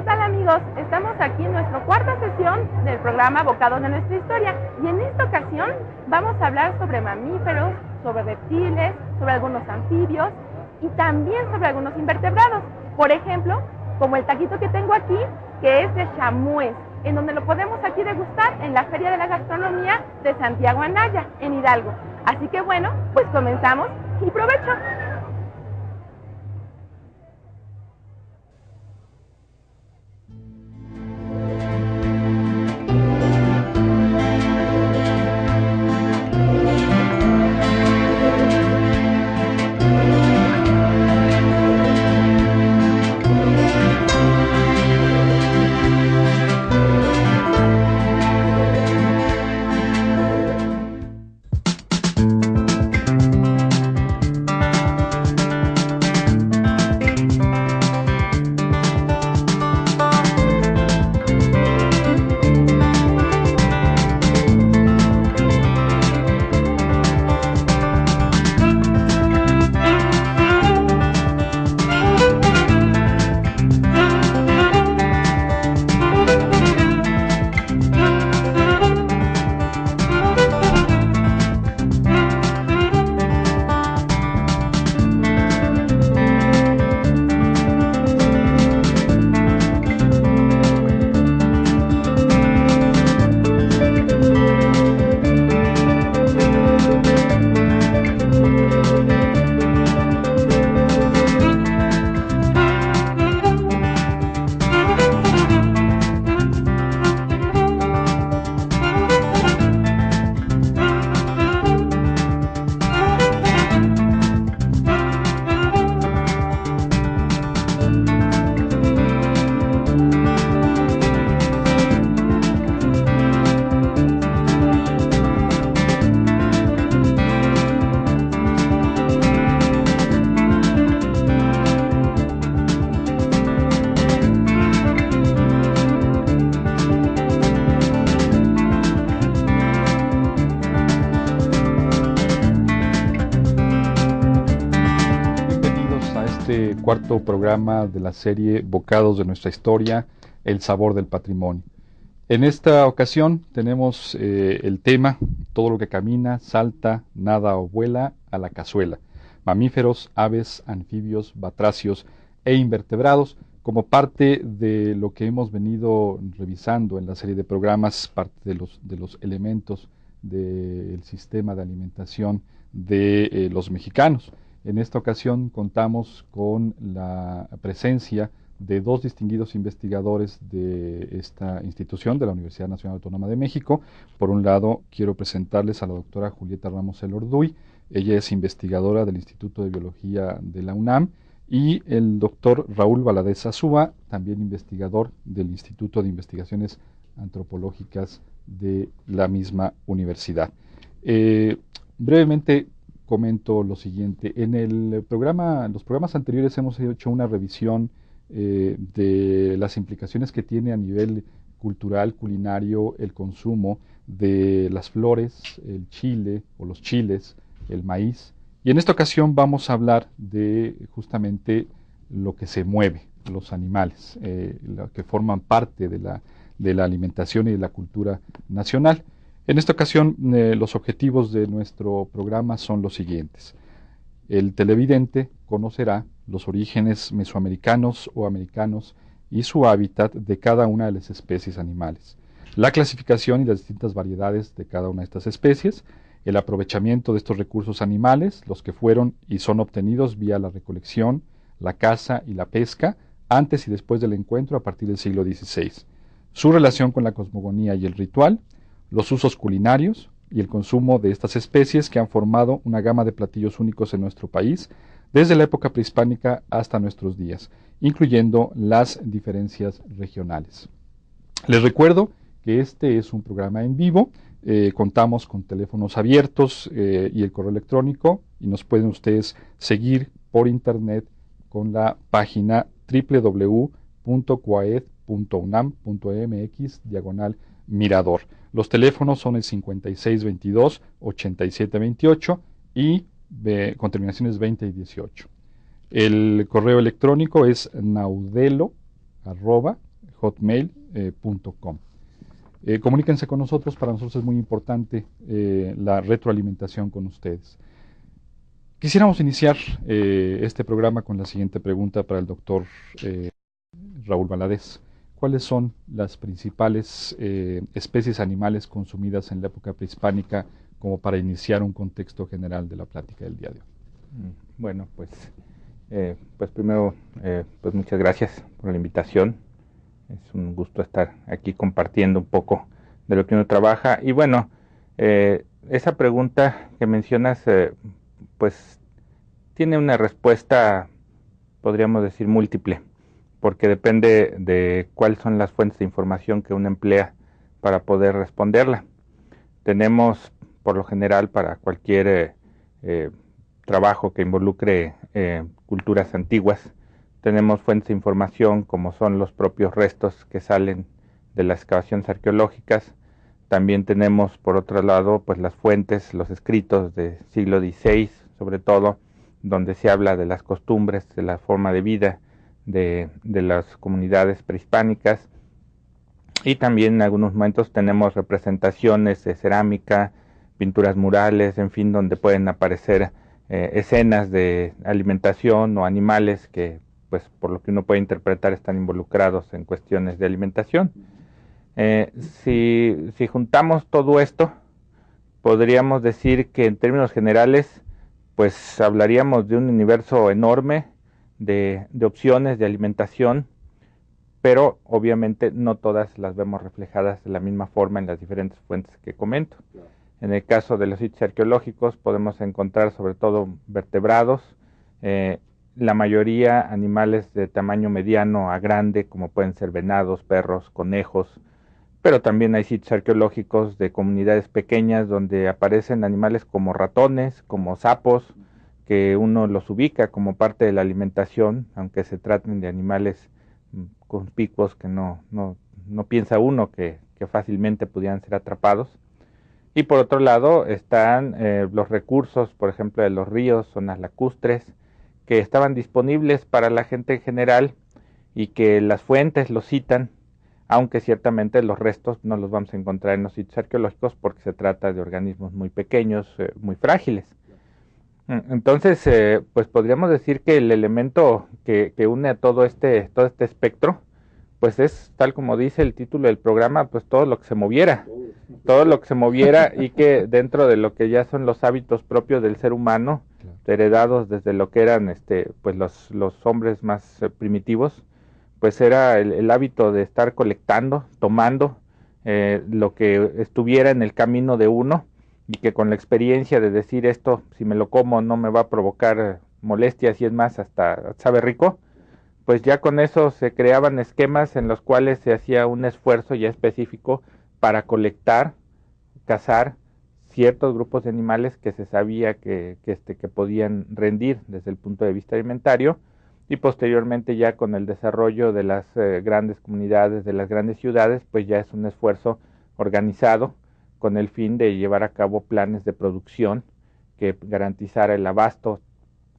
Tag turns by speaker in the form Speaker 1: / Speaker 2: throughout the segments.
Speaker 1: tal, amigos? Estamos aquí en nuestra cuarta sesión del programa Bocados de nuestra historia y en esta ocasión vamos a hablar sobre mamíferos, sobre reptiles, sobre algunos anfibios y también sobre algunos invertebrados. Por ejemplo, como el taquito que tengo aquí, que es de chamués, en donde lo podemos aquí degustar en la Feria de la Gastronomía de Santiago Anaya, en Hidalgo. Así que bueno, pues comenzamos y provecho.
Speaker 2: Cuarto programa de la serie Bocados de nuestra historia, el sabor del patrimonio. En esta ocasión tenemos el tema todo lo que camina, salta, nada o vuela a la cazuela, mamíferos, aves, anfibios, batracios e invertebrados, como parte de lo que hemos venido revisando en la serie de programas, parte de los elementos del sistema de alimentación de los mexicanos. En esta ocasión contamos con la presencia de dos distinguidos investigadores de esta institución, de la Universidad Nacional Autónoma de México. Por un lado, quiero presentarles a la doctora Julieta Ramos Elorduy. Ella es investigadora del Instituto de Biología de la UNAM, y el doctor Raúl Valadez Azúa, también investigador del Instituto de Investigaciones Antropológicas de la misma universidad. Brevemente, comento lo siguiente. En los programas anteriores hemos hecho una revisión de las implicaciones que tiene a nivel cultural, culinario, el consumo de las flores, el chile o los chiles, el maíz. Y en esta ocasión vamos a hablar de justamente lo que se mueve, los animales, lo que forman parte de la alimentación y de la cultura nacional. En esta ocasión, los objetivos de nuestro programa son los siguientes. El televidente conocerá los orígenes mesoamericanos o americanos y su hábitat de cada una de las especies animales, la clasificación y las distintas variedades de cada una de estas especies, el aprovechamiento de estos recursos animales, los que fueron y son obtenidos vía la recolección, la caza y la pesca, antes y después del encuentro a partir del siglo XVI, su relación con la cosmogonía y el ritual, los usos culinarios y el consumo de estas especies que han formado una gama de platillos únicos en nuestro país desde la época prehispánica hasta nuestros días, incluyendo las diferencias regionales. Les recuerdo que este es un programa en vivo, contamos con teléfonos abiertos y el correo electrónico, y nos pueden ustedes seguir por internet con la página www.coaed.unam.mx/mirador. Los teléfonos son el 5622-8728 y con terminaciones 20 y 18. El correo electrónico es naudelo@ hotmail.com. Comuníquense con nosotros, para nosotros es muy importante la retroalimentación con ustedes. Quisiéramos iniciar este programa con la siguiente pregunta para el doctor Raúl Valadez. ¿Cuáles son las principales especies animales consumidas en la época prehispánica, como para iniciar un contexto general de la plática del día de hoy?
Speaker 3: Bueno, pues primero, pues muchas gracias por la invitación. Es un gusto estar aquí compartiendo un poco de lo que uno trabaja. Y bueno, esa pregunta que mencionas, pues tiene una respuesta, podríamos decir, múltiple, porque depende de cuáles son las fuentes de información que uno emplea para poder responderla. Tenemos, por lo general, para cualquier trabajo que involucre culturas antiguas, tenemos fuentes de información como son los propios restos que salen de las excavaciones arqueológicas. También tenemos, por otro lado, pues las fuentes, los escritos del siglo XVI, sobre todo, donde se habla de las costumbres, de la forma de vida de las comunidades prehispánicas. Y también en algunos momentos tenemos representaciones de cerámica, pinturas murales, en fin, donde pueden aparecer escenas de alimentación o animales que, pues por lo que uno puede interpretar, están involucrados en cuestiones de alimentación. Si juntamos todo esto, podríamos decir que en términos generales, pues hablaríamos de un universo enorme de opciones de alimentación, pero obviamente no todas las vemos reflejadas de la misma forma en las diferentes fuentes que comento. En el caso de los sitios arqueológicos podemos encontrar sobre todo vertebrados, la mayoría animales de tamaño mediano a grande, como pueden ser venados, perros, conejos, pero también hay sitios arqueológicos de comunidades pequeñas donde aparecen animales como ratones, como sapos, que uno los ubica como parte de la alimentación, aunque se traten de animales conspicuos que no piensa uno que fácilmente pudieran ser atrapados. Y por otro lado están los recursos, por ejemplo, de los ríos, zonas lacustres, que estaban disponibles para la gente en general y que las fuentes los citan, aunque ciertamente los restos no los vamos a encontrar en los sitios arqueológicos porque se trata de organismos muy pequeños, muy frágiles. Entonces, pues podríamos decir que el elemento que une a todo este espectro, pues es, tal como dice el título del programa, pues todo lo que se moviera y que dentro de lo que ya son los hábitos propios del ser humano, heredados desde lo que eran pues los hombres más primitivos, pues era el hábito de estar colectando, tomando lo que estuviera en el camino de uno, y que con la experiencia de decir esto, si me lo como no me va a provocar molestias y es más, hasta sabe rico, pues ya con eso se creaban esquemas en los cuales se hacía un esfuerzo ya específico para colectar, cazar ciertos grupos de animales que se sabía que podían rendir desde el punto de vista alimentario, y posteriormente ya con el desarrollo de las grandes comunidades, de las grandes ciudades, pues ya es un esfuerzo organizado con el fin de llevar a cabo planes de producción que garantizara el abasto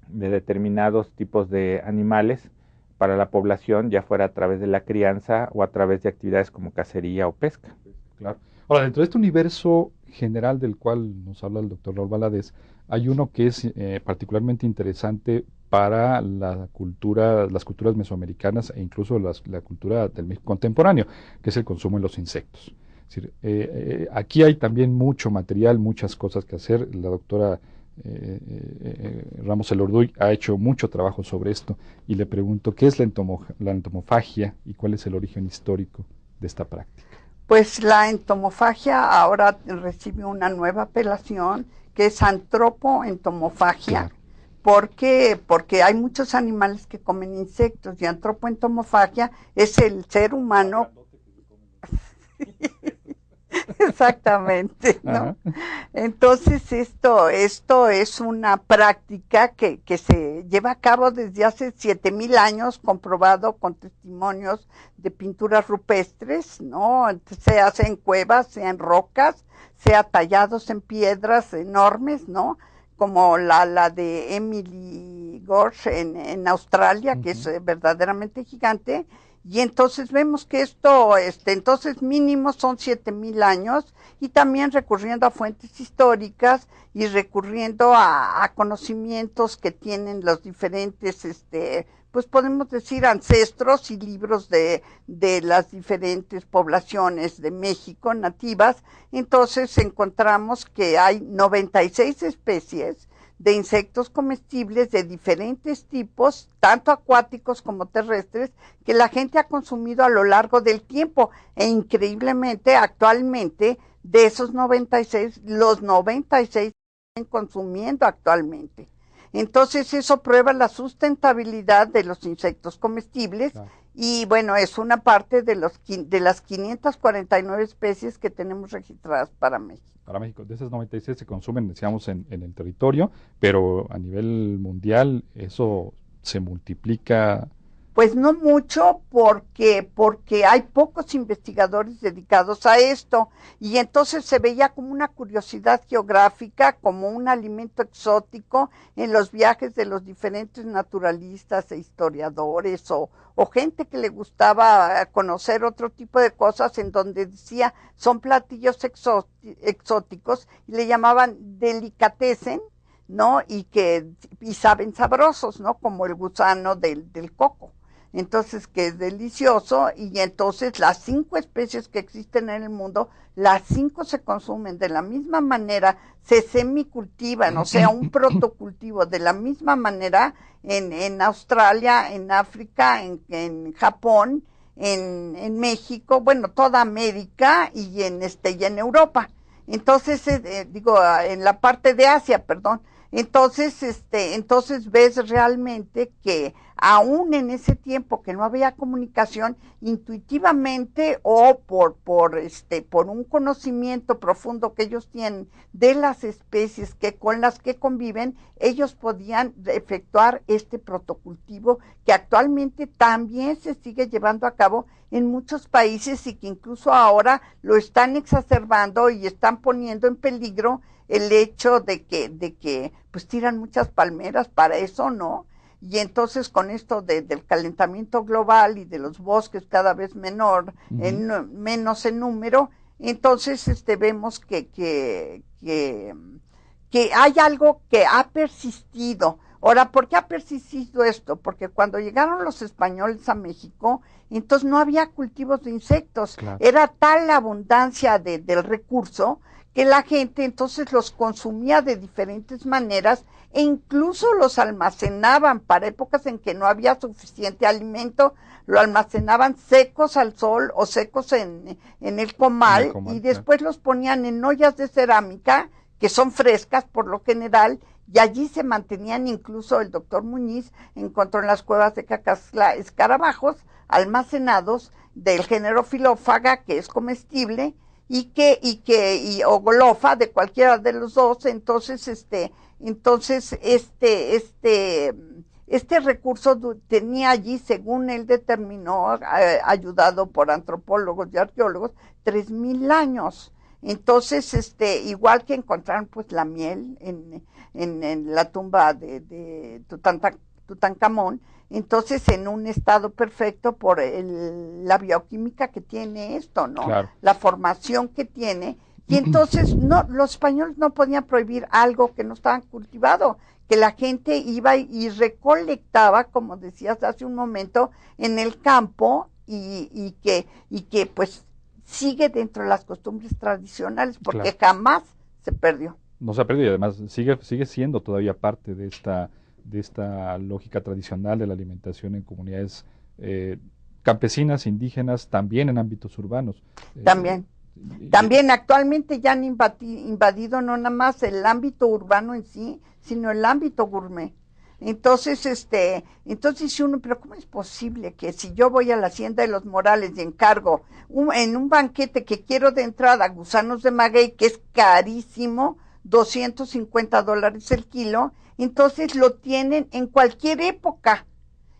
Speaker 3: de determinados tipos de animales para la población, ya fuera a través de la crianza o a través de actividades como cacería o pesca.
Speaker 2: Claro. Ahora, dentro de este universo general del cual nos habla el doctor Raúl Valadez, hay uno que es particularmente interesante para las culturas mesoamericanas e incluso la cultura del México contemporáneo, que es el consumo de los insectos. Es decir, aquí hay también mucho material, muchas cosas que hacer. La doctora Ramos Elorduy ha hecho mucho trabajo sobre esto, y le pregunto, ¿qué es la entomofagia y cuál es el origen histórico de esta práctica?
Speaker 4: Pues la entomofagia ahora recibe una nueva apelación, que es antropoentomofagia. Claro. Porque hay muchos animales que comen insectos, y antropoentomofagia es el ser humano. Exactamente, ¿no? Entonces esto es una práctica que se lleva a cabo desde hace 7,000 años, comprobado con testimonios de pinturas rupestres, ¿no? Se hace en cuevas, sea en rocas, sea tallados en piedras enormes, ¿no? Como la de Emily Gorge en Australia, que es verdaderamente gigante. Y entonces vemos que esto, entonces mínimo son 7,000 años, y también recurriendo a fuentes históricas y recurriendo a conocimientos que tienen los diferentes, pues podemos decir ancestros y libros de las diferentes poblaciones de México nativas. Entonces encontramos que hay 96 especies de insectos comestibles de diferentes tipos, tanto acuáticos como terrestres, que la gente ha consumido a lo largo del tiempo. E increíblemente, actualmente, de esos 96, los 96 están consumiendo actualmente. Entonces eso prueba la sustentabilidad de los insectos comestibles. Claro. Y bueno, es una parte de las 549 especies que tenemos registradas para México.
Speaker 2: Para México, de esas 96 se consumen, decíamos, en el territorio, pero a nivel mundial eso se multiplica.
Speaker 4: Pues no mucho, porque hay pocos investigadores dedicados a esto, y entonces se veía como una curiosidad geográfica, como un alimento exótico en los viajes de los diferentes naturalistas e historiadores, o gente que le gustaba conocer otro tipo de cosas, en donde decía, son platillos exóticos, y le llamaban delicatessen, ¿no? Y saben sabrosos, ¿no? Como el gusano del coco. Entonces, que es delicioso, y entonces las 5 especies que existen en el mundo, las 5 se consumen de la misma manera, se semicultivan, o sea, un protocultivo de la misma manera en Australia, en África, en Japón, en México, bueno, toda América y en Europa. Entonces, en la parte de Asia, perdón. Entonces ves realmente que aún en ese tiempo que no había comunicación, intuitivamente o por un conocimiento profundo que ellos tienen de las especies con las que conviven, ellos podían efectuar este protocultivo que actualmente también se sigue llevando a cabo en muchos países, y que incluso ahora lo están exacerbando y están poniendo en peligro el hecho de que pues tiran muchas palmeras para eso, ¿no? Y entonces con esto del calentamiento global y de los bosques cada vez menos en número, entonces vemos que hay algo que ha persistido. Ahora, ¿por qué ha persistido esto? Porque cuando llegaron los españoles a México, entonces no había cultivos de insectos. Claro. Era tal la abundancia del recurso que la gente entonces los consumía de diferentes maneras, e incluso los almacenaban para épocas en que no había suficiente alimento, lo almacenaban secos al sol o secos en el comal, y después los ponían en ollas de cerámica, que son frescas por lo general, y allí se mantenían. Incluso el doctor Muñiz encontró en las cuevas de Cacaxtla escarabajos almacenados del género Filófaga, que es comestible, o golofa, de cualquiera de los dos. Entonces este recurso tenía allí, según él determinó, ayudado por antropólogos y arqueólogos, 3,000 años. Entonces, igual que encontraron pues la miel en la tumba de Tutankamón, entonces en un estado perfecto por la bioquímica que tiene esto, ¿no? Claro. La formación que tiene. Y entonces los españoles no podían prohibir algo que no estaba cultivado, que la gente iba y recolectaba, como decías hace un momento, en el campo, y que pues sigue dentro de las costumbres tradicionales, porque claro, jamás se perdió.
Speaker 2: No se ha perdido, y además sigue siendo todavía parte de esta lógica tradicional de la alimentación en comunidades campesinas, indígenas, también en ámbitos urbanos.
Speaker 4: También actualmente ya han invadido no nada más el ámbito urbano en sí, sino el ámbito gourmet. Entonces si uno, pero ¿cómo es posible que si yo voy a la Hacienda de los Morales y encargo en un banquete que quiero de entrada gusanos de maguey, que es carísimo, $250 el kilo, entonces lo tienen en cualquier época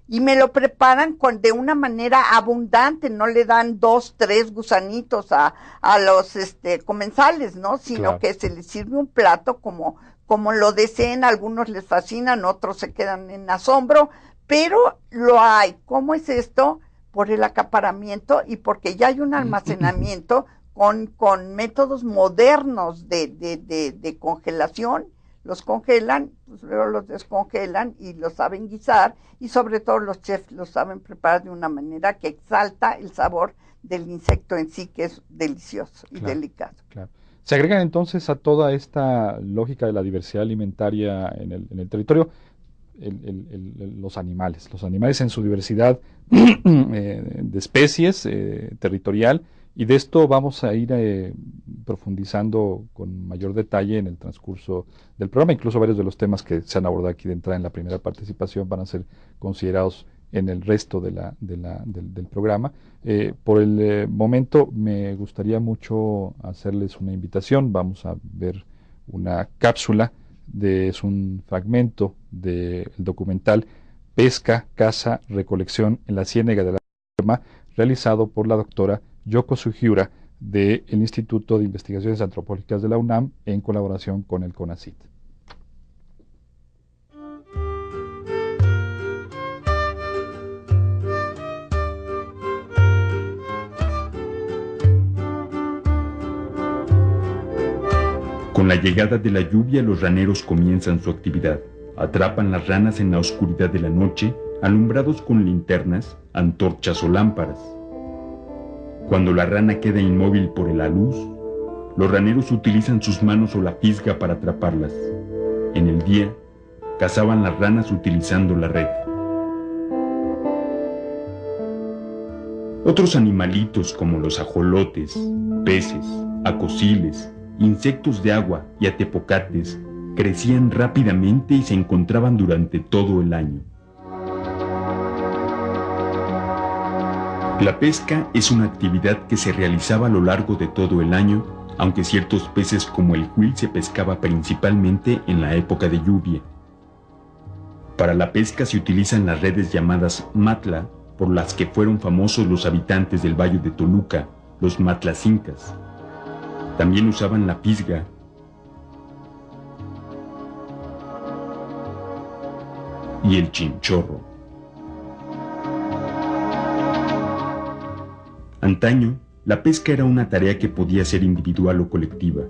Speaker 4: y me lo preparan de una manera abundante, no le dan 2, 3 gusanitos a los comensales, ¿no? Sino claro, que se les sirve un plato como lo deseen. Algunos les fascinan, otros se quedan en asombro, pero lo hay. ¿Cómo es esto? por el acaparamiento y porque ya hay un almacenamiento con métodos modernos de congelación. Los congelan, pues luego los descongelan y los saben guisar, y sobre todo los chefs los saben preparar de una manera que exalta el sabor del insecto en sí, que es delicioso y delicado.
Speaker 2: Claro. Se agregan entonces a toda esta lógica de la diversidad alimentaria en el territorio los animales en su diversidad de especies territorial, y de esto vamos a ir profundizando con mayor detalle en el transcurso del programa. Incluso varios de los temas que se han abordado aquí de entrada en la primera participación van a ser considerados en el resto del programa. Por el momento me gustaría mucho hacerles una invitación. Vamos a ver una cápsula, es un fragmento del documental Pesca, Caza, Recolección en la Ciénega de la Palma, realizado por la doctora Yoko Sugiura del Instituto de Investigaciones Antropológicas de la UNAM en colaboración con el CONACYT.
Speaker 5: Con la llegada de la lluvia, los raneros comienzan su actividad. Atrapan las ranas en la oscuridad de la noche, alumbrados con linternas, antorchas o lámparas. Cuando la rana queda inmóvil por la luz, los raneros utilizan sus manos o la fisga para atraparlas. En el día, cazaban las ranas utilizando la red. Otros animalitos como los ajolotes, peces, acosiles, insectos de agua y atepocates crecían rápidamente y se encontraban durante todo el año. La pesca es una actividad que se realizaba a lo largo de todo el año, aunque ciertos peces como el huil se pescaba principalmente en la época de lluvia. Para la pesca se utilizan las redes llamadas matla, por las que fueron famosos los habitantes del Valle de Toluca, los matlacincas. También usaban la fisga. Y el chinchorro. Antaño, la pesca era una tarea que podía ser individual o colectiva.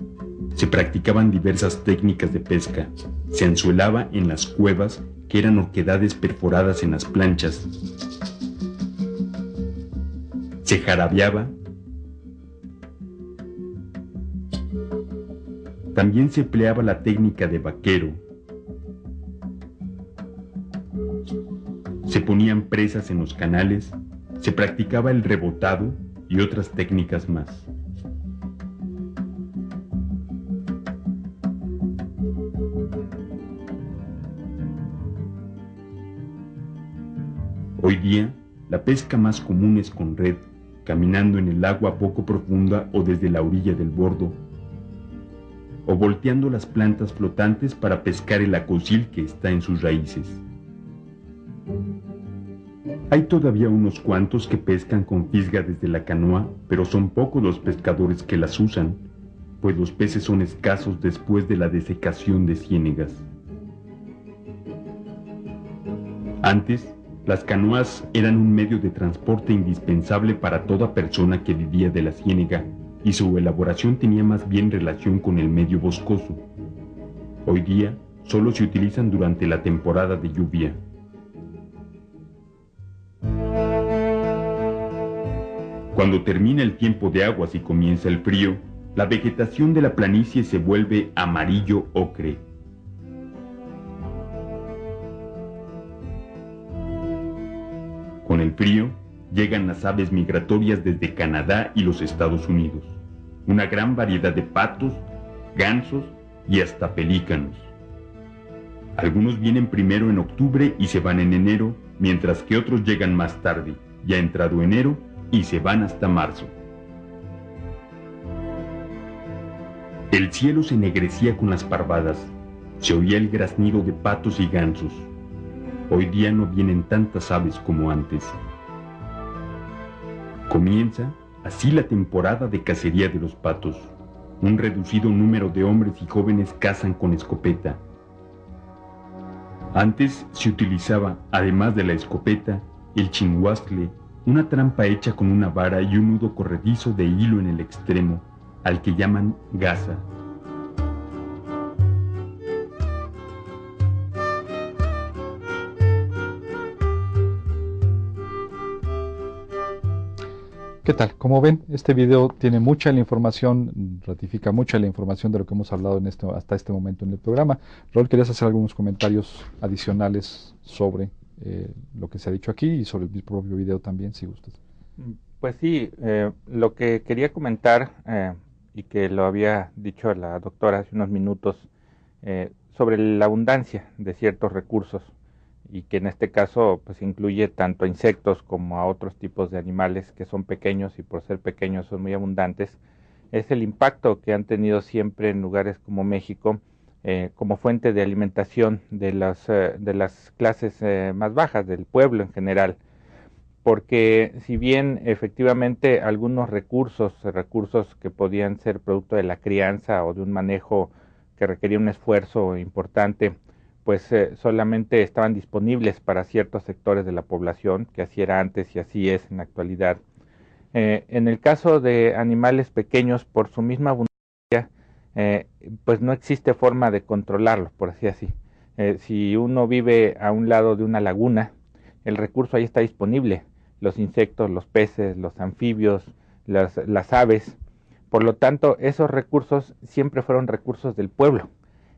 Speaker 5: Se practicaban diversas técnicas de pesca. Se anzuelaba en las cuevas, que eran oquedades perforadas en las planchas. Se jarabeaba. También se empleaba la técnica de vaquero. Se ponían presas en los canales, se practicaba el rebotado y otras técnicas más. Hoy día, la pesca más común es con red, caminando en el agua poco profunda o desde la orilla del bordo, o volteando las plantas flotantes para pescar el acosil que está en sus raíces. Hay todavía unos cuantos que pescan con fisga desde la canoa, pero son pocos los pescadores que las usan, pues los peces son escasos después de la desecación de ciénegas. Antes, las canoas eran un medio de transporte indispensable para toda persona que vivía de la ciénega, y su elaboración tenía más bien relación con el medio boscoso. Hoy día, solo se utilizan durante la temporada de lluvia. Cuando termina el tiempo de aguas y comienza el frío, la vegetación de la planicie se vuelve amarillo ocre. Con el frío, llegan las aves migratorias desde Canadá y los Estados Unidos. Una gran variedad de patos, gansos y hasta pelícanos. Algunos vienen primero en octubre y se van en enero, mientras que otros llegan más tarde, ya entrado enero, y se van hasta marzo. El cielo se ennegrecía con las parvadas, se oía el graznido de patos y gansos. Hoy día no vienen tantas aves como antes. Comienza así la temporada de cacería de los patos. Un reducido número de hombres y jóvenes cazan con escopeta. Antes se utilizaba, además de la escopeta, el chinguastle, una trampa hecha con una vara y un nudo corredizo de hilo en el extremo, al que llaman gasa.
Speaker 2: ¿Qué tal? Como ven, este video tiene mucha la información, ratifica mucha la información de lo que hemos hablado hasta este momento en el programa. Raúl, ¿querías hacer algunos comentarios adicionales sobre lo que se ha dicho aquí y sobre el propio video también, si gustas?
Speaker 3: Pues sí, lo que quería comentar, y que lo había dicho la doctora hace unos minutos, sobre la abundancia de ciertos recursos, y que en este caso pues incluye tanto a insectos como a otros tipos de animales que son pequeños y por ser pequeños son muy abundantes, es el impacto que han tenido siempre en lugares como México como fuente de alimentación de las clases más bajas, del pueblo en general. Porque si bien efectivamente algunos recursos que podían ser producto de la crianza o de un manejo que requería un esfuerzo importante, pues solamente estaban disponibles para ciertos sectores de la población, que así era antes y así es en la actualidad. En el caso de animales pequeños, por su misma abundancia, pues no existe forma de controlarlo, por así decir. Si uno vive a un lado de una laguna, el recurso ahí está disponible, los insectos, los peces, los anfibios, las aves. Por lo tanto, esos recursos siempre fueron recursos del pueblo.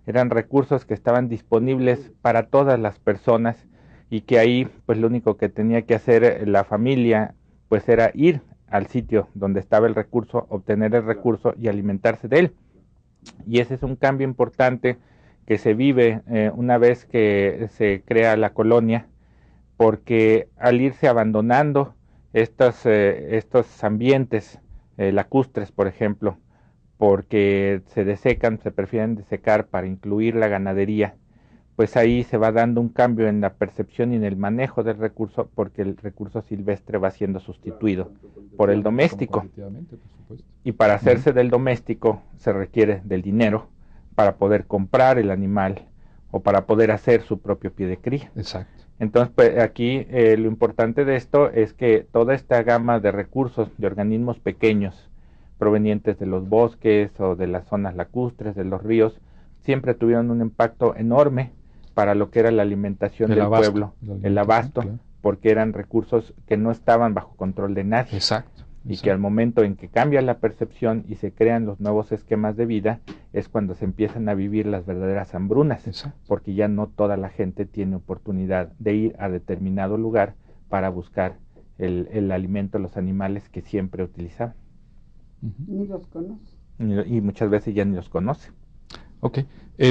Speaker 3: Eran recursos que estaban disponibles para todas las personas y que ahí pues lo único que tenía que hacer la familia pues era ir al sitio donde estaba el recurso, obtener el recurso y alimentarse de él. Y ese es un cambio importante que se vive una vez que se crea la colonia, porque al irse abandonando estos ambientes lacustres, por ejemplo, porque se desecan, se prefieren desecar para incluir la ganadería, pues ahí se va dando un cambio en la percepción y en el manejo del recurso, porque el recurso silvestre va siendo sustituido por el doméstico. Y para hacerse del doméstico se requiere del dinero para poder comprar el animal o para poder hacer su propio pie de cría.
Speaker 2: Exacto.
Speaker 3: Entonces, pues, aquí lo importante de esto es que toda esta gama de recursos de organismos pequeños provenientes de los bosques o de las zonas lacustres, de los ríos, siempre tuvieron un impacto enorme para lo que era la alimentación del pueblo, el abasto, claro, porque eran recursos que no estaban bajo control de nadie.
Speaker 2: Exacto.
Speaker 3: Y que al momento en que cambia la percepción y se crean los nuevos esquemas de vida, es cuando se empiezan a vivir las verdaderas hambrunas, porque ya no toda la gente tiene oportunidad de ir a determinado lugar para buscar el alimento, los animales que siempre utilizaban.
Speaker 4: Ni los conoce.
Speaker 3: Y muchas veces ya ni los conoce.
Speaker 2: Ok,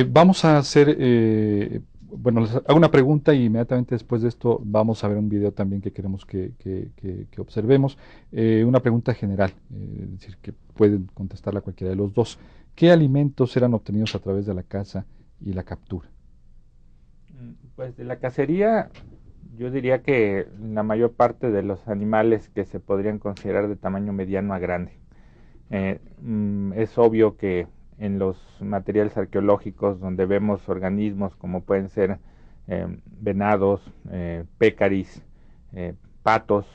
Speaker 2: vamos a hacer, bueno, les hago una pregunta y inmediatamente después de esto vamos a ver un video también que queremos que observemos. Una pregunta general, es decir, que pueden contestarla cualquiera de los dos. ¿Qué alimentos eran obtenidos a través de la caza y la captura?
Speaker 3: Pues de la cacería, yo diría que la mayor parte de los animales que se podrían considerar de tamaño mediano a grande. Es obvio que en los materiales arqueológicos donde vemos organismos como pueden ser venados, pécaris, patos,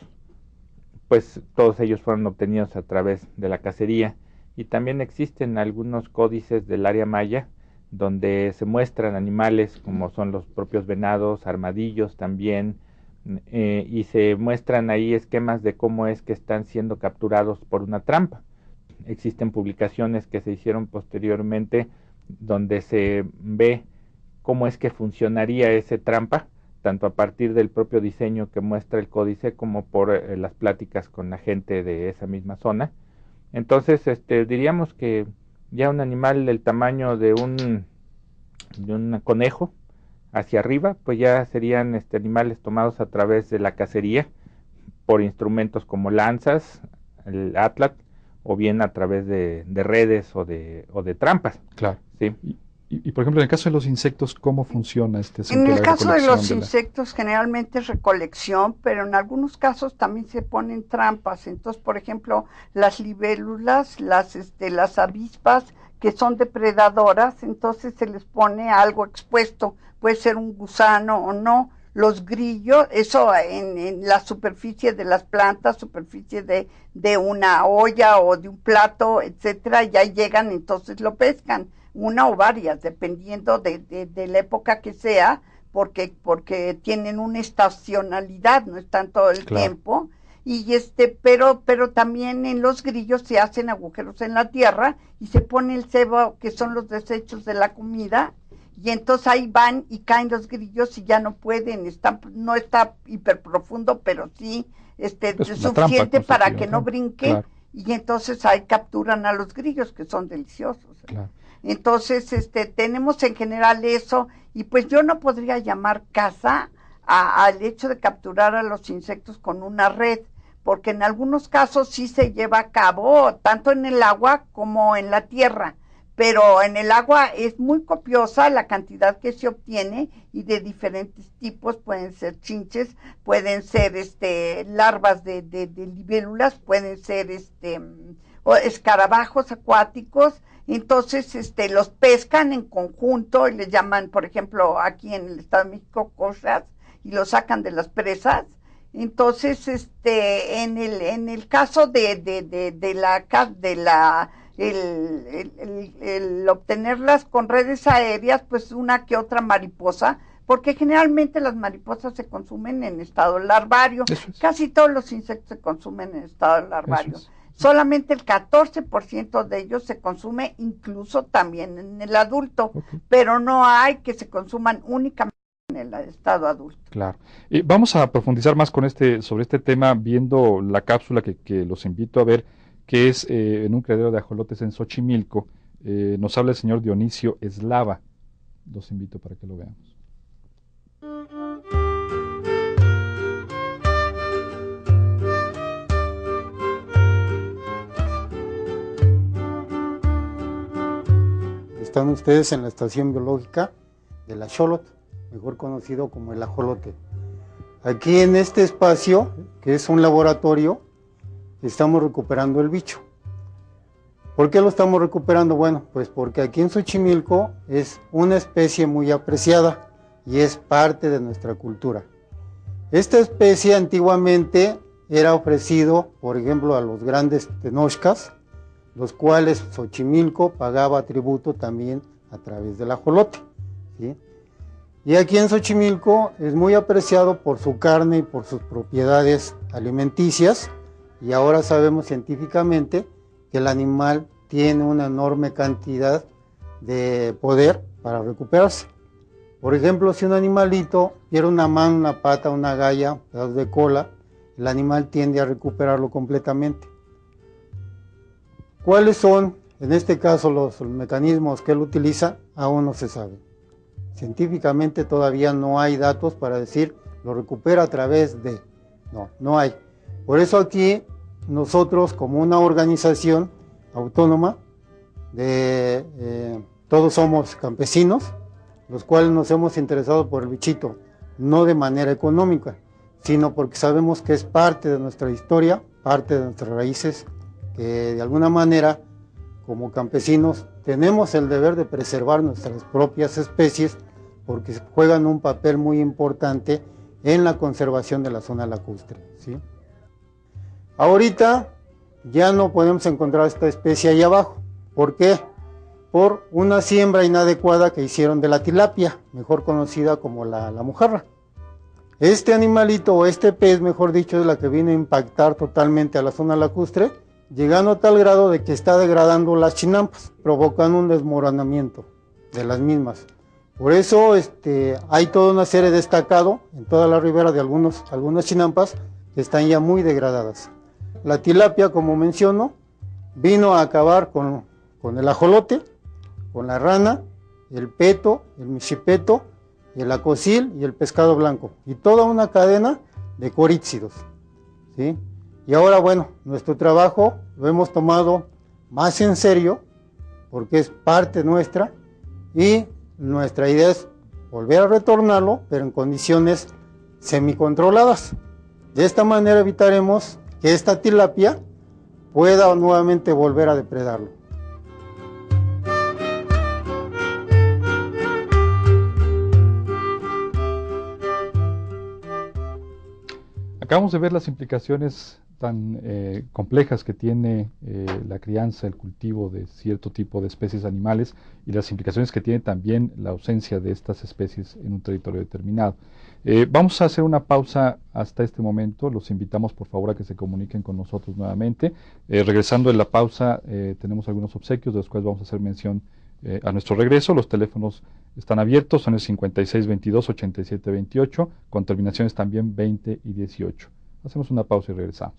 Speaker 3: pues todos ellos fueron obtenidos a través de la cacería, y también existen algunos códices del área maya donde se muestran animales como son los propios venados, armadillos también, y se muestran ahí esquemas de cómo es que están siendo capturados por una trampa. Existen publicaciones que se hicieron posteriormente donde se ve cómo es que funcionaría esa trampa, tanto a partir del propio diseño que muestra el códice como por las pláticas con la gente de esa misma zona. Entonces, diríamos que ya un animal del tamaño de un conejo hacia arriba, pues ya serían animales tomados a través de la cacería por instrumentos como lanzas, el atlat, o bien a través de redes o de trampas.
Speaker 2: Claro.
Speaker 3: ¿Sí?
Speaker 2: Y, por ejemplo, en el caso de los insectos, ¿cómo funciona este
Speaker 4: En el caso de los insectos, generalmente es recolección, pero en algunos casos también se ponen trampas. Entonces, por ejemplo, las libélulas, las avispas, que son depredadoras, entonces se les pone algo expuesto, puede ser un gusano o no, los grillos, eso en la superficie de las plantas, superficie de una olla o de un plato, etcétera, ya llegan, entonces lo pescan, una o varias, dependiendo de la época que sea, porque tienen una estacionalidad, no están todo el tiempo, y pero también en los grillos se hacen agujeros en la tierra y se pone el cebo, que son los desechos de la comida, y entonces ahí van y caen los grillos y ya no pueden, no está hiper profundo, pero sí suficiente para que no brinque, claro. Y entonces ahí capturan a los grillos, que son deliciosos. Claro. Entonces tenemos en general eso, y pues yo no podría llamar caza al hecho de capturar a los insectos con una red, porque en algunos casos sí se lleva a cabo, tanto en el agua como en la tierra, pero en el agua es muy copiosa la cantidad que se obtiene, y de diferentes tipos, pueden ser chinches, pueden ser larvas de libélulas, pueden ser escarabajos acuáticos. Entonces los pescan en conjunto y les llaman, por ejemplo, aquí en el Estado de México, cochas, y los sacan de las presas. Entonces en el caso el obtenerlas con redes aéreas, pues una que otra mariposa, porque generalmente las mariposas se consumen en estado larvario. Casi todos los insectos se consumen en estado larvario. Solamente el 14% de ellos se consume incluso también en el adulto, pero no hay que se consuman únicamente en el estado adulto.
Speaker 2: Claro. Vamos a profundizar más sobre este tema, viendo la cápsula que los invito a ver, que es en un criadero de ajolotes en Xochimilco. Nos habla el señor Dionisio Eslava. Los invito para que lo veamos.
Speaker 6: Están ustedes en la estación biológica del axolotl, mejor conocido como el ajolote. Aquí en este espacio, que es un laboratorio, estamos recuperando el bicho. ¿Por qué lo estamos recuperando? Bueno, pues porque aquí en Xochimilco es una especie muy apreciada y es parte de nuestra cultura. Esta especie antiguamente era ofrecido, por ejemplo, a los grandes tenochcas, los cuales Xochimilco pagaba tributo también a través del ajolote, ¿sí? Y aquí en Xochimilco es muy apreciado por su carne y por sus propiedades alimenticias, y ahora sabemos científicamente que el animal tiene una enorme cantidad de poder para recuperarse. Por ejemplo, si un animalito pierde una mano, una pata, una galla, pedazos de cola, el animal tiende a recuperarlo completamente. ¿Cuáles son, en este caso, los mecanismos que él utiliza? Aún no se sabe. Científicamente todavía no hay datos para decir lo recupera a través de... No hay. Por eso aquí nosotros, como una organización autónoma, todos somos campesinos, los cuales nos hemos interesado por el bichito, no de manera económica, sino porque sabemos que es parte de nuestra historia, parte de nuestras raíces, que de alguna manera, como campesinos, tenemos el deber de preservar nuestras propias especies, porque juegan un papel muy importante en la conservación de la zona lacustre, ¿sí? Ahorita ya no podemos encontrar esta especie ahí abajo. ¿Por qué? Por una siembra inadecuada que hicieron de la tilapia, mejor conocida como la mojarra. Este animalito, o este pez, mejor dicho, es la que viene a impactar totalmente a la zona lacustre, llegando a tal grado de que está degradando las chinampas, provocando un desmoronamiento de las mismas. Por eso hay toda una serie destacado en toda la ribera de algunas chinampas que están ya muy degradadas. La tilapia, como menciono, vino a acabar con el ajolote, con la rana, el peto, el michipeto, el acosil y el pescado blanco, y toda una cadena de corícidos, ¿sí? Y ahora, bueno, nuestro trabajo lo hemos tomado más en serio, porque es parte nuestra, y nuestra idea es volver a retornarlo, pero en condiciones semicontroladas. De esta manera evitaremos que esta tilapia pueda nuevamente volver a depredarlo.
Speaker 2: Acabamos de ver las implicaciones tan complejas que tiene la crianza, el cultivo de cierto tipo de especies animales y las implicaciones que tiene también la ausencia de estas especies en un territorio determinado. Vamos a hacer una pausa hasta este momento. Los invitamos por favor a que se comuniquen con nosotros nuevamente. Regresando en la pausa, tenemos algunos obsequios de los cuales vamos a hacer mención a nuestro regreso. Los teléfonos están abiertos, son el 5622-8728, con terminaciones también 20 y 18. Hacemos una pausa y regresamos.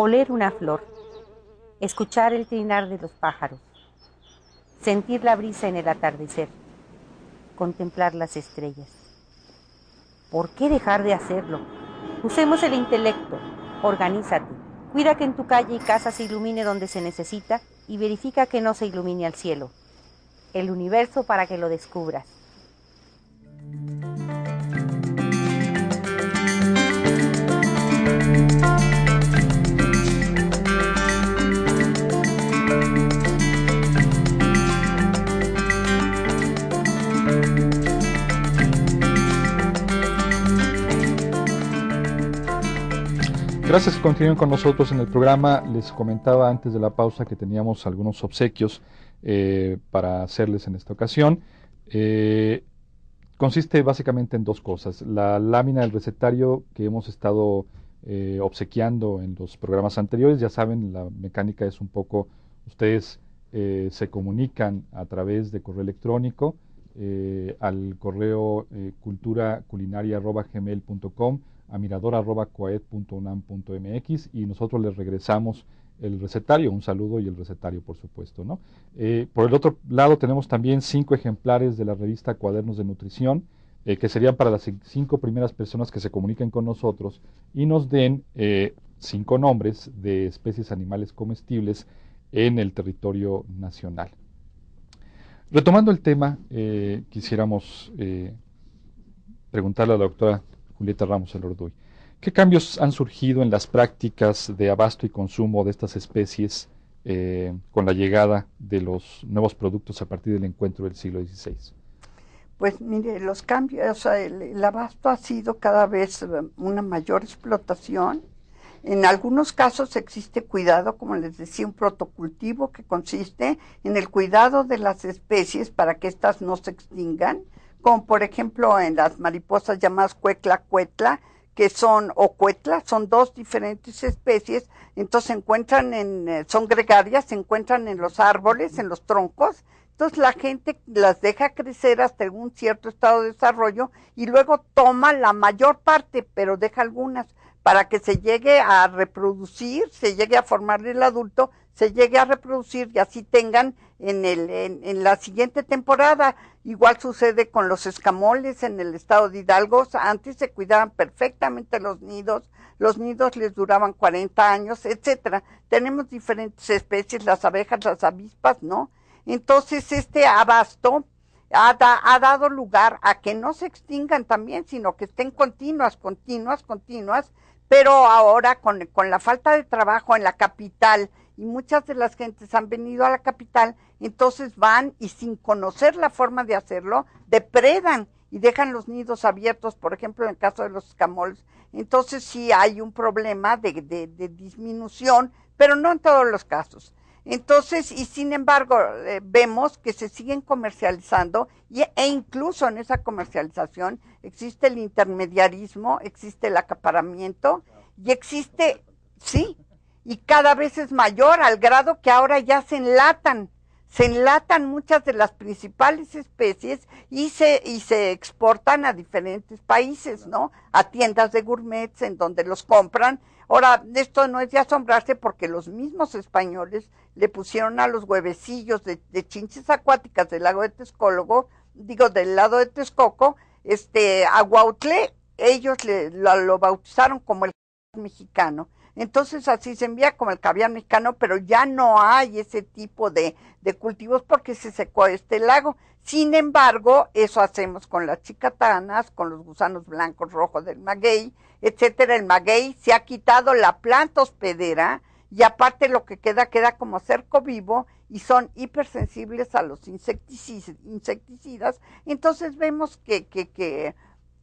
Speaker 7: Oler una flor, escuchar el trinar de los pájaros, sentir la brisa en el atardecer, contemplar las estrellas. ¿Por qué dejar de hacerlo? Usemos el intelecto, organízate, cuida que en tu calle y casa se ilumine donde se necesita y verifica que no se ilumine al cielo, el universo para que lo descubras.
Speaker 2: Gracias que continúen con nosotros en el programa. Les comentaba antes de la pausa que teníamos algunos obsequios para hacerles en esta ocasión. Consiste básicamente en dos cosas. La lámina del recetario que hemos estado obsequiando en los programas anteriores. Ya saben, la mecánica es un poco, ustedes se comunican a través de correo electrónico al correo culturaculinaria@gmail.com, a mirador@coaed.unam.mx, y nosotros les regresamos el recetario, un saludo y el recetario, por supuesto, ¿no? Por el otro lado tenemos también 5 ejemplares de la revista Cuadernos de Nutrición, que serían para las 5 primeras personas que se comuniquen con nosotros y nos den 5 nombres de especies animales comestibles en el territorio nacional. Retomando el tema, quisiéramos preguntarle a la doctora Julieta Ramos Elorduy, ¿qué cambios han surgido en las prácticas de abasto y consumo de estas especies con la llegada de los nuevos productos a partir del encuentro del siglo XVI?
Speaker 4: Pues mire, los cambios, o sea, el abasto ha sido cada vez una mayor explotación. En algunos casos existe cuidado, como les decía, un protocultivo que consiste en el cuidado de las especies para que éstas no se extingan, como por ejemplo en las mariposas llamadas cuetla, que son, o cuetla, son 2 diferentes especies, entonces se encuentran son gregarias, se encuentran en los árboles, en los troncos. Entonces la gente las deja crecer hasta un cierto estado de desarrollo y luego toma la mayor parte, pero deja algunas. para que se llegue a reproducir, se llegue a formar el adulto, se llegue a reproducir y así tengan en la siguiente temporada. Igual sucede con los escamoles en el estado de Hidalgo. Antes se cuidaban perfectamente los nidos les duraban 40 años, etcétera. Tenemos diferentes especies, las abejas, las avispas, ¿no? Entonces este abasto ha dado lugar a que no se extingan también, sino que estén continuas, pero ahora con la falta de trabajo en la capital, y muchas de las gentes han venido a la capital, entonces van y sin conocer la forma de hacerlo, depredan y dejan los nidos abiertos, por ejemplo, en el caso de los escamoles. Entonces sí hay un problema de disminución, pero no en todos los casos. Entonces, y sin embargo, vemos que se siguen comercializando e incluso en esa comercialización existe el intermediarismo, existe el acaparamiento y existe, sí, y cada vez es mayor al grado que ahora ya se enlatan muchas de las principales especies y se exportan a diferentes países, ¿no? A tiendas de gourmets en donde los compran. Ahora, esto no es de asombrarse porque los mismos españoles le pusieron a los huevecillos de chinches acuáticas del lago de del lado de Texcoco, aguautlé, ellos lo bautizaron como el mexicano. Entonces así se envía como el caviar mexicano, pero ya no hay ese tipo de cultivos porque se secó este lago. Sin embargo, eso hacemos con las chicatanas, con los gusanos blancos rojos del maguey, etcétera. El maguey se ha quitado la planta hospedera y aparte lo que queda como cerco vivo y son hipersensibles a los insecticidas. Entonces vemos que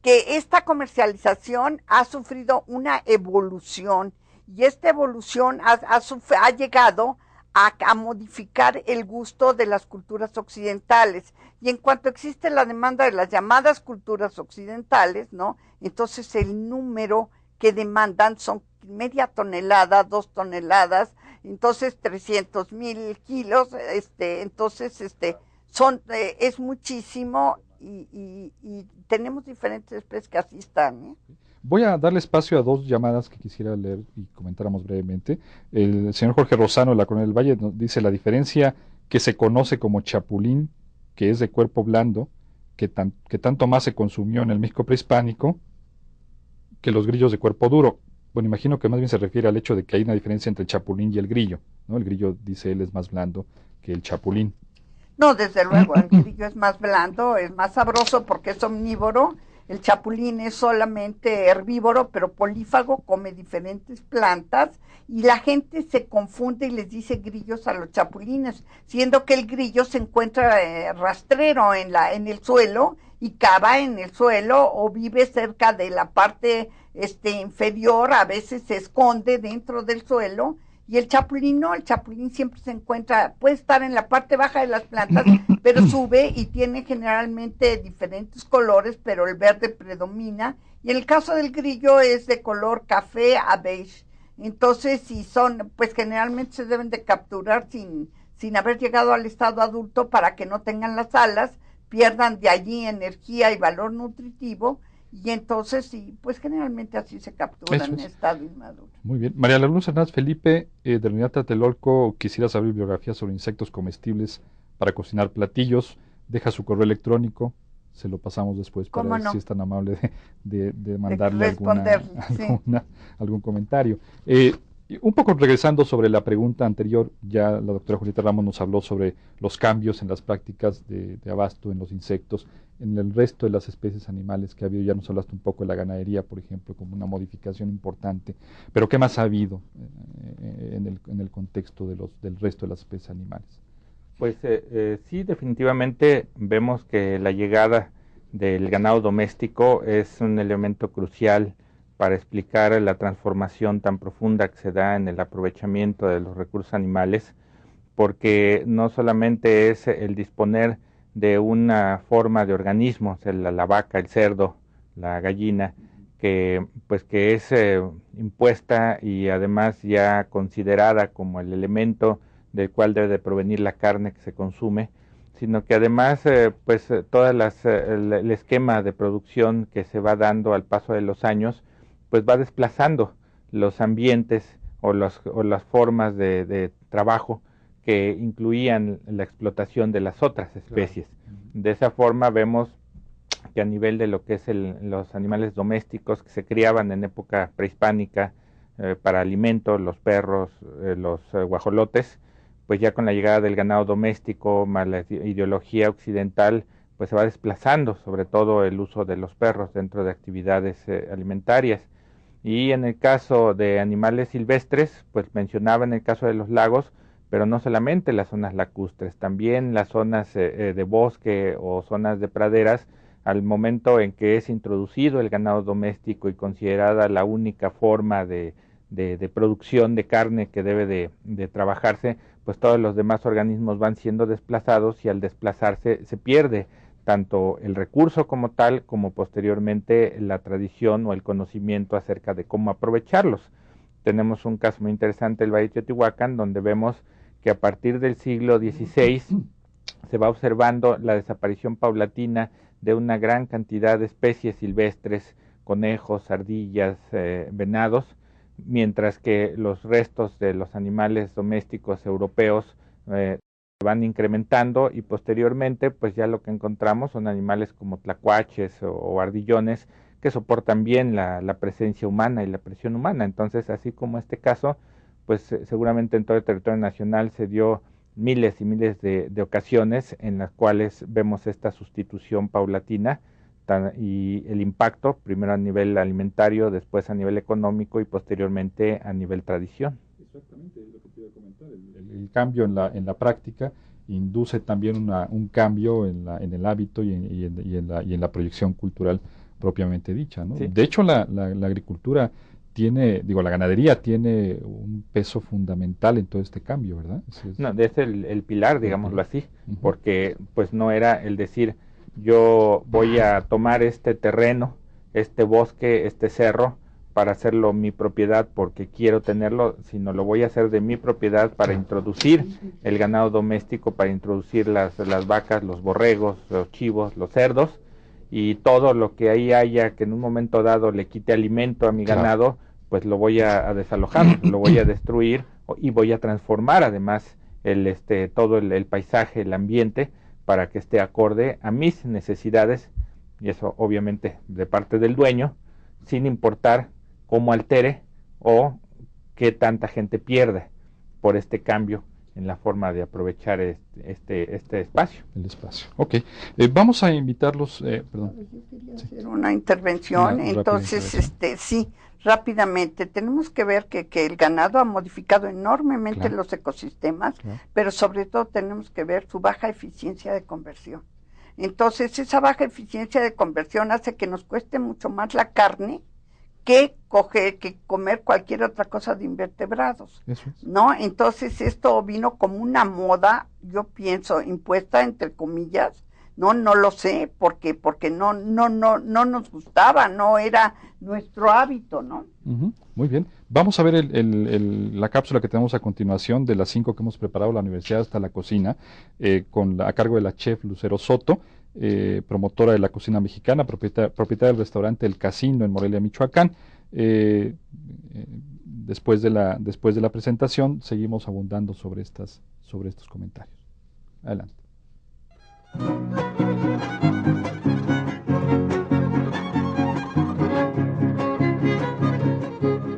Speaker 4: esta comercialización ha sufrido una evolución y esta evolución ha llegado a modificar el gusto de las culturas occidentales. Y en cuanto existe la demanda de las llamadas culturas occidentales, ¿no? Entonces el número que demandan son media tonelada, 2 toneladas, entonces 300,000 kilos, entonces es muchísimo y tenemos diferentes especies que así están, ¿eh?
Speaker 2: Voy a darle espacio a 2 llamadas que quisiera leer y comentáramos brevemente. El señor Jorge Rosano de la Colonia del Valle nos dice la diferencia que se conoce como chapulín, que es de cuerpo blando, que tanto más se consumió en el México prehispánico, que los grillos de cuerpo duro. Bueno, imagino que más bien se refiere al hecho de que hay una diferencia entre el chapulín y el grillo, ¿no? El grillo, dice él, es más blando que el chapulín.
Speaker 4: No, desde luego, el grillo es más blando, es más sabroso porque es omnívoro. El chapulín es solamente herbívoro, pero polífago, come diferentes plantas y la gente se confunde y les dice grillos a los chapulines, siendo que el grillo se encuentra rastrero en el suelo y cava en el suelo o vive cerca de la parte inferior, a veces se esconde dentro del suelo. Y el chapulín no, el chapulín siempre se encuentra, puede estar en la parte baja de las plantas, pero sube y tiene generalmente diferentes colores, pero el verde predomina. Y en el caso del grillo es de color café a beige. Entonces, si son, pues generalmente se deben de capturar sin haber llegado al estado adulto para que no tengan las alas, pierdan de allí energía y valor nutritivo. Y entonces, sí, pues generalmente así se capturan en estado inmaduro.
Speaker 2: Muy bien. María Luz Hernández Felipe, de la Unidad Tlatelolco, quisiera saber bibliografía sobre insectos comestibles para cocinar platillos. Deja su correo electrónico, se lo pasamos después para ver si es tan amable de mandarle algún comentario. Un poco regresando sobre la pregunta anterior, ya la doctora Julieta Ramos nos habló sobre los cambios en las prácticas de abasto en los insectos, en el resto de las especies animales que ha habido. Ya nos hablaste un poco de la ganadería, por ejemplo, como una modificación importante, pero ¿qué más ha habido en el contexto del resto de las especies animales?
Speaker 3: Pues sí, definitivamente vemos que la llegada del ganado doméstico es un elemento crucial para explicar la transformación tan profunda que se da en el aprovechamiento de los recursos animales, porque no solamente es el disponer de una forma de organismos, la vaca, el cerdo, la gallina, que es impuesta y además ya considerada como el elemento del cual debe de provenir la carne que se consume, sino que además todo el esquema de producción que se va dando al paso de los años pues va desplazando los ambientes o las formas de trabajo que incluían la explotación de las otras especies. De esa forma vemos que a nivel de lo que es los animales domésticos que se criaban en época prehispánica para alimento, los perros, los guajolotes, pues ya con la llegada del ganado doméstico, más la ideología occidental, pues se va desplazando sobre todo el uso de los perros dentro de actividades alimentarias. Y en el caso de animales silvestres, pues mencionaba en el caso de los lagos, pero no solamente las zonas lacustres, también las zonas de bosque o zonas de praderas, al momento en que es introducido el ganado doméstico y considerada la única forma de producción de carne que debe de trabajarse, pues todos los demás organismos van siendo desplazados y al desplazarse se pierde tanto el recurso como tal, como posteriormente la tradición o el conocimiento acerca de cómo aprovecharlos. Tenemos un caso muy interesante, el Valle de Teotihuacán, donde vemos que a partir del siglo XVI se va observando la desaparición paulatina de una gran cantidad de especies silvestres, conejos, ardillas, venados, mientras que los restos de los animales domésticos europeos van incrementando y posteriormente pues ya lo que encontramos son animales como tlacuaches o ardillones que soportan bien la presencia humana y la presión humana. Entonces, así como este caso, pues seguramente en todo el territorio nacional se dio miles y miles de ocasiones en las cuales vemos esta sustitución paulatina y el impacto, primero a nivel alimentario, después a nivel económico y posteriormente a nivel tradición.
Speaker 2: Exactamente, es lo que te iba a comentar. El cambio en la práctica induce también un cambio en el hábito y en la proyección cultural propiamente dicha, ¿no?
Speaker 3: Sí.
Speaker 2: De hecho, la agricultura la ganadería tiene un peso fundamental en todo este cambio, ¿verdad?
Speaker 3: No, es el pilar, digámoslo así, porque pues no era el decir yo voy a tomar este terreno, este bosque, este cerro, para hacerlo mi propiedad porque quiero tenerlo, sino lo voy a hacer de mi propiedad para introducir el ganado doméstico, para introducir las vacas, los borregos, los chivos, los cerdos, y todo lo que ahí haya que en un momento dado le quite alimento a mi ganado, pues lo voy a desalojar, lo voy a destruir y voy a transformar además todo el paisaje, el ambiente, para que esté acorde a mis necesidades, y eso obviamente de parte del dueño, sin importar cómo altere o qué tanta gente pierde por este cambio en la forma de aprovechar este espacio.
Speaker 2: El espacio. Ok. Vamos a invitarlos. Perdón.
Speaker 4: Yo quería hacer una intervención. Entonces, sí, rápidamente. Tenemos que ver que el ganado ha modificado enormemente los ecosistemas, pero sobre todo tenemos que ver su baja eficiencia de conversión. Entonces, esa baja eficiencia de conversión hace que nos cueste mucho más la carne que comer cualquier otra cosa de invertebrados, ¿no? Entonces esto vino como una moda, yo pienso, impuesta entre comillas, no lo sé, porque no nos gustaba, no era nuestro hábito, ¿no?
Speaker 2: Muy bien, vamos a ver la cápsula que tenemos a continuación de las 5 que hemos preparado la Universidad hasta la Cocina, a cargo de la chef Lucero Soto, promotora de la cocina mexicana, propietaria del restaurante El Casino en Morelia, Michoacán. Después de la presentación seguimos abundando sobre estos comentarios. Adelante.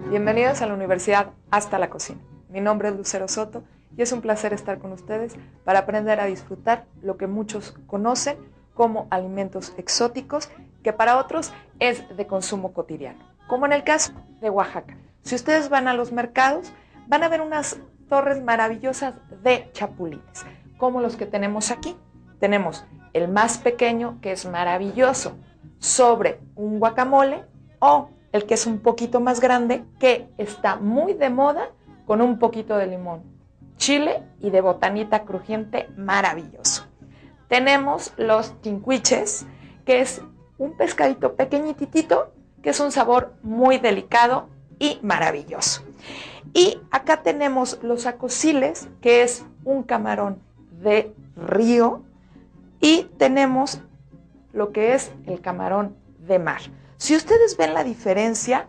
Speaker 8: Bienvenidos a la Universidad Hasta la Cocina. Mi nombre es Lucero Soto y es un placer estar con ustedes para aprender a disfrutar lo que muchos conocen como alimentos exóticos, que para otros es de consumo cotidiano, como en el caso de Oaxaca. Si ustedes van a los mercados, van a ver unas torres maravillosas de chapulines, como los que tenemos aquí. Tenemos el más pequeño, que es maravilloso, sobre un guacamole, o el que es un poquito más grande, que está muy de moda, con un poquito de limón, chile y de botanita crujiente, maravilloso. Tenemos los tincuiches, que es un pescadito pequeñitito, que es un sabor muy delicado y maravilloso. Y acá tenemos los acosiles, que es un camarón de río, y tenemos lo que es el camarón de mar. Si ustedes ven la diferencia,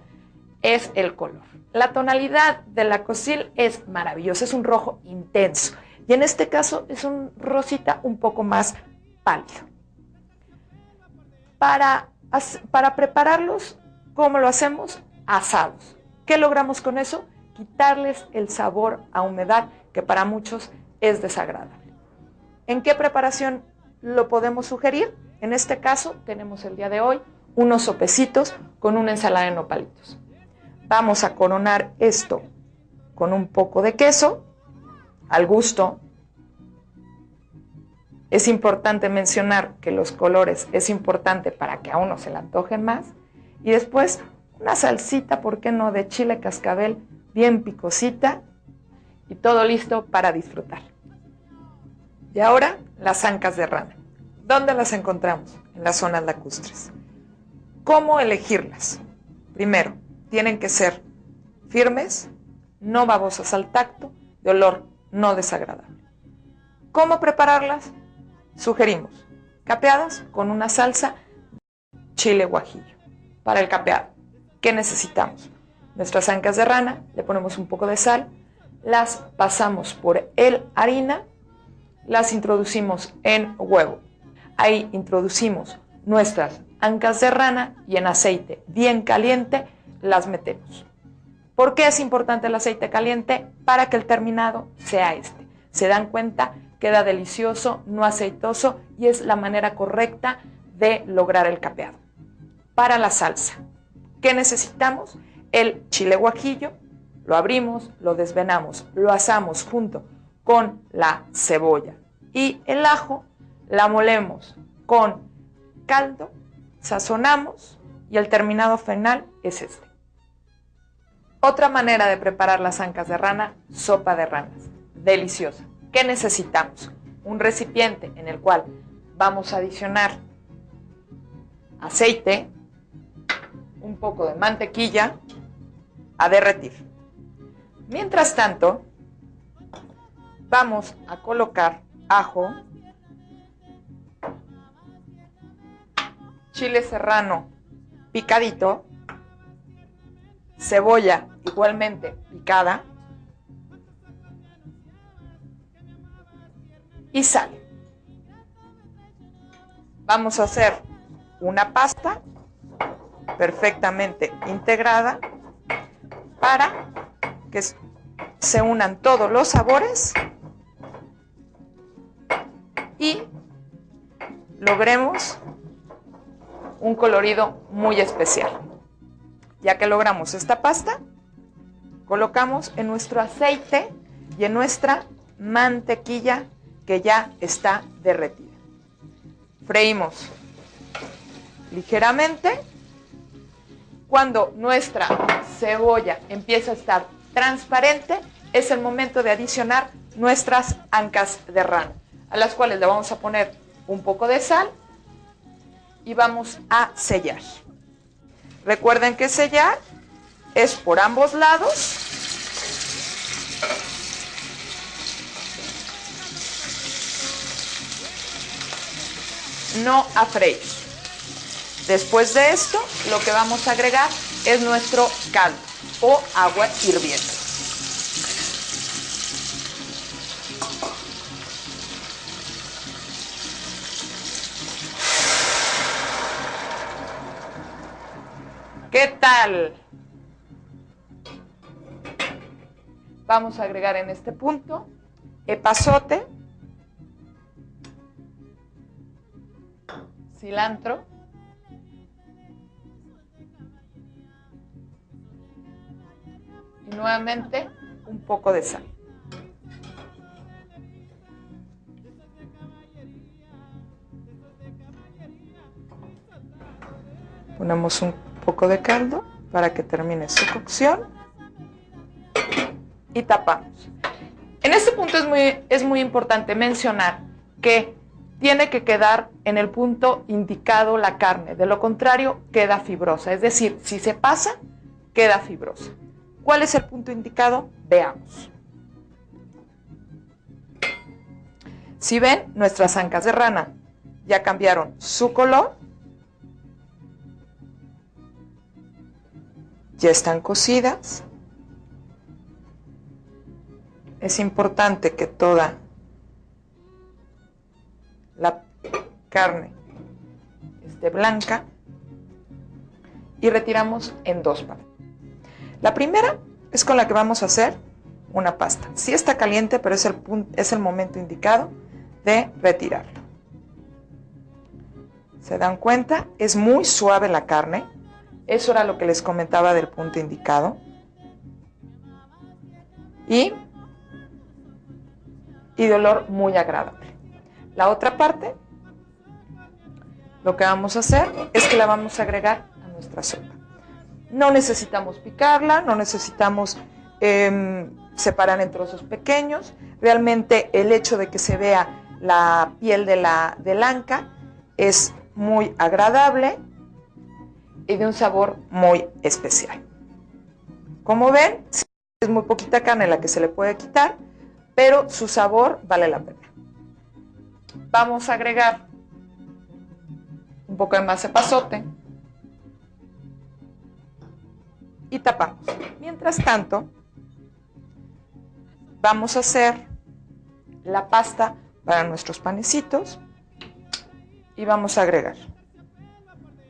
Speaker 8: es el color. La tonalidad de la cocil es maravillosa, es un rojo intenso. Y en este caso es un rosita un poco más pálido. Para prepararlos, ¿cómo lo hacemos? Asados. ¿Qué logramos con eso? Quitarles el sabor a humedad que para muchos es desagradable. ¿En qué preparación lo podemos sugerir? En este caso tenemos el día de hoy unos sopecitos con una ensalada de nopalitos. Vamos a coronar esto con un poco de queso, al gusto. Es importante mencionar que los colores es importante para que a uno se le antojen más. Y después una salsita, ¿por qué no?, de chile cascabel bien picosita y todo listo para disfrutar. Y ahora las ancas de rana. ¿Dónde las encontramos? En las zonas lacustres. ¿Cómo elegirlas? Primero, tienen que ser firmes, no babosas al tacto, de olor no desagradable. ¿Cómo prepararlas? Sugerimos capeadas con una salsa chile guajillo. Para el capeado, ¿qué necesitamos? Nuestras ancas de rana, le ponemos un poco de sal, las pasamos por harina, las introducimos en huevo. Ahí introducimos nuestras ancas de rana y en aceite bien caliente las metemos. ¿Por qué es importante el aceite caliente? Para que el terminado sea este. ¿Se dan cuenta? Queda delicioso, no aceitoso y es la manera correcta de lograr el capeado. Para la salsa, ¿qué necesitamos? El chile guajillo, lo abrimos, lo desvenamos, lo asamos junto con la cebolla y el ajo, la molemos con caldo, sazonamos y el terminado final es este. Otra manera de preparar las ancas de rana, sopa de ranas, deliciosa. ¿Qué necesitamos? Un recipiente en el cual vamos a adicionar aceite, un poco de mantequilla a derretir. Mientras tanto, vamos a colocar ajo, chile serrano picadito, cebolla igualmente picada y sal. Vamos a hacer una pasta perfectamente integrada para que se unan todos los sabores y logremos un colorido muy especial. Ya que logramos esta pasta, colocamos en nuestro aceite y en nuestra mantequilla que ya está derretida. Freímos ligeramente. Cuando nuestra cebolla empieza a estar transparente, es el momento de adicionar nuestras ancas de rana, a las cuales le vamos a poner un poco de sal y vamos a sellar. Recuerden que sellar es por ambos lados. No a freír. Después de esto, lo que vamos a agregar es nuestro caldo o agua hirviendo. ¿Qué tal? Vamos a agregar en este punto epazote, cilantro, y nuevamente un poco de sal. Ponemos un poco de caldo para que termine su cocción y tapamos. En este punto es muy importante mencionar que tiene que quedar en el punto indicado la carne, de lo contrario queda fibrosa, es decir, si se pasa, queda fibrosa. ¿Cuál es el punto indicado? Veamos. Si ven, nuestras ancas de rana ya cambiaron su color. ya están cocidas. Es importante que toda la carne esté blanca y retiramos en dos partes. La primera es con la que vamos a hacer una pasta. Sí está caliente, pero es el momento indicado de retirarlo. ¿Se dan cuenta? Es muy suave la carne. Eso era lo que les comentaba del punto indicado. Y de olor muy agradable. La otra parte, lo que vamos a hacer es que la vamos a agregar a nuestra sopa. No necesitamos picarla, no necesitamos separar en trozos pequeños. Realmente el hecho de que se vea la piel de la anca es muy agradable y de un sabor muy especial. Como ven, es muy poquita carne la que se le puede quitar, pero su sabor vale la pena. Vamos a agregar un poco de más epazote y tapamos. Mientras tanto, vamos a hacer la pasta para nuestros panecitos y vamos a agregar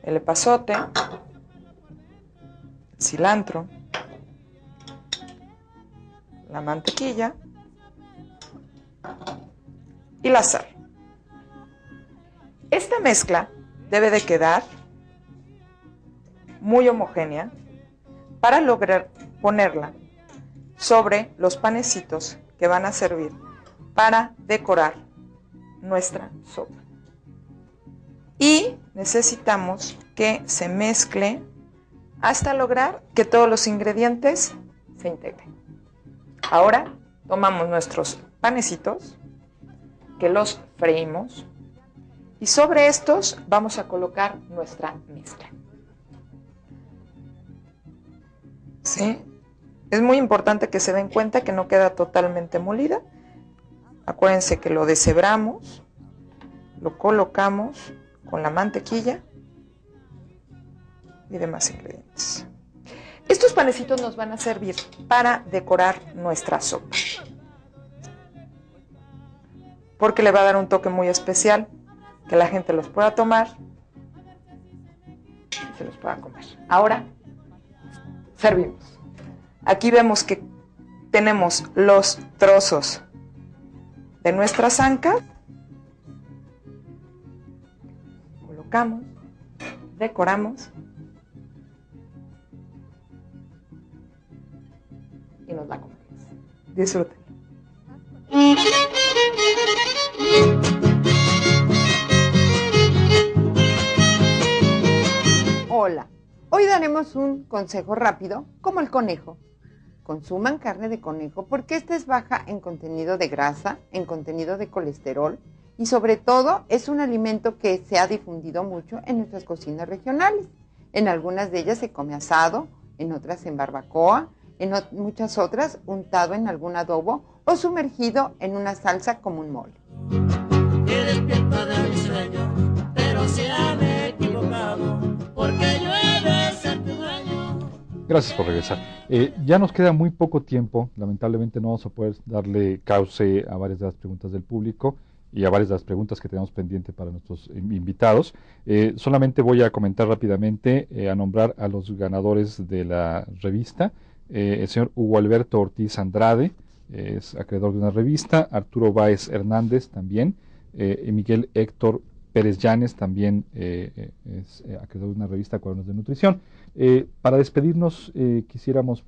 Speaker 8: el epazote, el cilantro, la mantequilla y la sal. Esta mezcla debe de quedar muy homogénea para lograr ponerla sobre los panecitos que van a servir para decorar nuestra sopa. Y necesitamos que se mezcle hasta lograr que todos los ingredientes se integren. Ahora tomamos nuestros panecitos, que los freímos, y sobre estos vamos a colocar nuestra mezcla. ¿Sí? Es muy importante que se den cuenta que no queda totalmente molida. Acuérdense que lo deshebramos, lo colocamos con la mantequilla y demás ingredientes. Estos panecitos nos van a servir para decorar nuestra sopa, porque le va a dar un toque muy especial, que la gente los pueda tomar y se los pueda comer. Ahora, servimos. Aquí vemos que tenemos los trozos de nuestras ancas. Colocamos, decoramos y nos la comemos. Disfruten.
Speaker 9: Hola, hoy daremos un consejo rápido como el conejo. Consuman carne de conejo porque esta es baja en contenido de grasa, en contenido de colesterol y sobre todo es un alimento que se ha difundido mucho en nuestras cocinas regionales. En algunas de ellas se come asado, en otras en barbacoa, en muchas otras untado en algún adobo o sumergido en una salsa como un mole.
Speaker 10: Que despierta de mi sueño, pero se ha equivocado, porque yo he de ser tu dueño.
Speaker 2: Gracias por regresar. Ya nos queda muy poco tiempo, lamentablemente no vamos a poder darle cauce a varias de las preguntas del público y a varias de las preguntas que tenemos pendiente para nuestros invitados. Solamente voy a comentar rápidamente, a nombrar a los ganadores de la revista. El señor Hugo Alberto Ortiz Andrade es acreedor de una revista, Arturo Báez Hernández también, y Miguel Héctor Pérez Llanes también es acreedor de una revista, Cuadernos de Nutrición. Para despedirnos, quisiéramos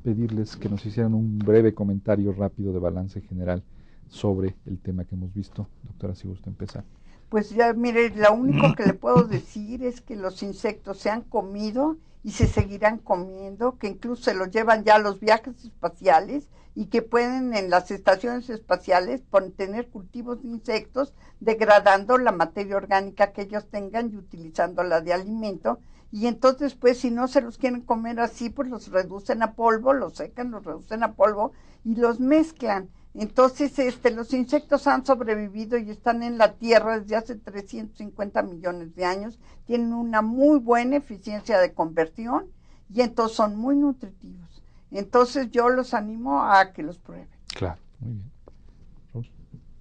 Speaker 2: pedirles que nos hicieran un breve comentario rápido de balance general sobre el tema que hemos visto. Doctora, si gusta empezar.
Speaker 4: Pues ya, mire, lo único que le puedo decir es que los insectos se han comido y se seguirán comiendo, que incluso se los llevan ya a los viajes espaciales y que pueden en las estaciones espaciales tener cultivos de insectos, degradando la materia orgánica que ellos tengan y utilizándola de alimento. Y entonces, pues, si no se los quieren comer así, pues los reducen a polvo, los secan, los reducen a polvo y los mezclan. Entonces, los insectos han sobrevivido y están en la Tierra desde hace 350 millones de años, tienen una muy buena eficiencia de conversión y entonces son muy nutritivos. Entonces yo los animo a que los prueben.
Speaker 2: Claro, muy bien.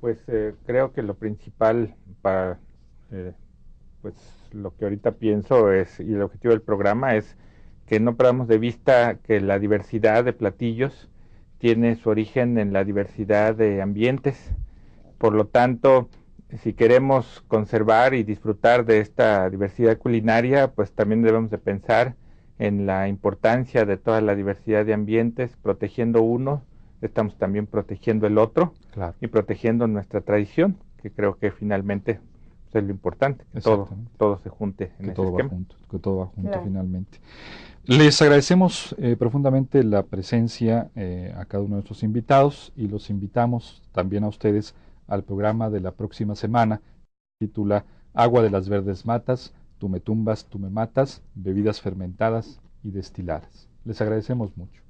Speaker 3: Pues creo que lo principal para pues lo que ahorita pienso es, y el objetivo del programa es que no perdamos de vista que la diversidad de platillos tiene su origen en la diversidad de ambientes. Por lo tanto, si queremos conservar y disfrutar de esta diversidad culinaria, pues también debemos de pensar en la importancia de toda la diversidad de ambientes. Protegiendo uno, estamos también protegiendo el otro,
Speaker 2: claro,
Speaker 3: y protegiendo nuestra tradición, que creo que finalmente es lo importante, que todo se junte en ese esquema.
Speaker 2: Que todo va junto,
Speaker 9: Claro.
Speaker 2: finalmente. Les agradecemos profundamente la presencia a cada uno de nuestros invitados y los invitamos también a ustedes al programa de la próxima semana, que titula Agua de las Verdes Matas, tú me tumbas, tú me matas, bebidas fermentadas y destiladas. Les agradecemos mucho.